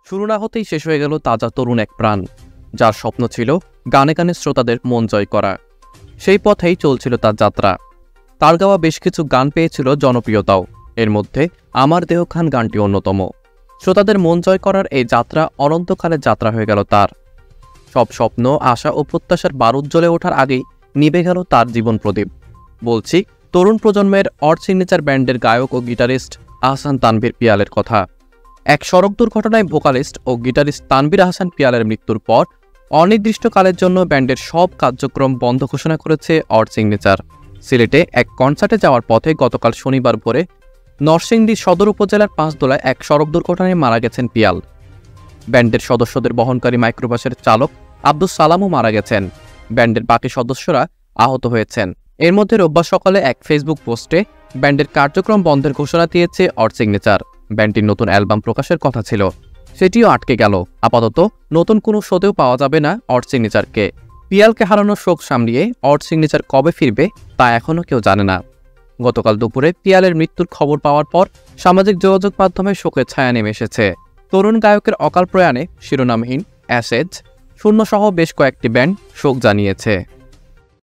শুরু না হতেই শেষ হয়ে গেল তাজা তরুণ এক প্রাণ, যার স্বপ্ন ছিল গানে গানে শ্রোতাদের মন জয় করা। সেই পথেই চলছিল তার যাত্রা। তার গাওয়া বেশ কিছু গান পেয়েছিল জনপ্রিয়তাও, এর মধ্যে আমার দেহ খান গানটি অন্যতম। শ্রোতাদের মন জয় করার এই যাত্রা অনন্তকালের যাত্রা হয়ে গেল তার। সব স্বপ্ন, আশা ও প্রত্যাশার বারুদ জ্বলে ওঠার আগেই নিভে গেল তার জীবন প্রদীপ। বলছি তরুণ প্রজন্মের অড সিগনেচার ব্যান্ডের গায়ক ও গিটারিস্ট আহসান তানভীর পিয়ালের কথা। এক সড়ক দুর্ঘটনায় ভোকালিস্ট ও গিটারিস্ট তানভীর আহসান পিয়ালের মৃত্যুর পর অনির্দিষ্টকালের জন্য ব্যান্ডের সব কার্যক্রম বন্ধ ঘোষণা করেছে অড সিগনেচার। সিলেটে এক কনসার্টে যাওয়ার পথে গতকাল শনিবার ভোরে নরসিংদী সদর উপজেলার পাঁচদোলায় এক সড়ক দুর্ঘটনায় মারা গেছেন পিয়াল। ব্যান্ডের সদস্যদের বহনকারী মাইক্রোবাসের চালক আব্দুস সালামও মারা গেছেন। ব্যান্ডের বাকি সদস্যরা আহত হয়েছেন। এর মধ্যে রোববার সকালে এক ফেসবুক পোস্টে ব্যান্ডের কার্যক্রম বন্ধের ঘোষণা দিয়েছে অড সিগনেচার। ব্যান্ডটির নতুন অ্যালবাম প্রকাশের কথা ছিল, সেটিও আটকে গেল। আপাতত নতুন কোনো শোতেও পাওয়া যাবে না অড সিগনেচারকে। পিয়ালকে হারানোর শোক সামলিয়ে অড সিগনেচার কবে ফিরবে তা এখনও কেউ জানে না। গতকাল দুপুরে পিয়ালের মৃত্যুর খবর পাওয়ার পর সামাজিক যোগাযোগ মাধ্যমে শোকের ছায়া নেমে এসেছে। তরুণ গায়কের অকাল প্রয়াণে শিরোনামহীন, অ্যাশেজ, শূন্যসহ বেশ কয়েকটি ব্যান্ড শোক জানিয়েছে।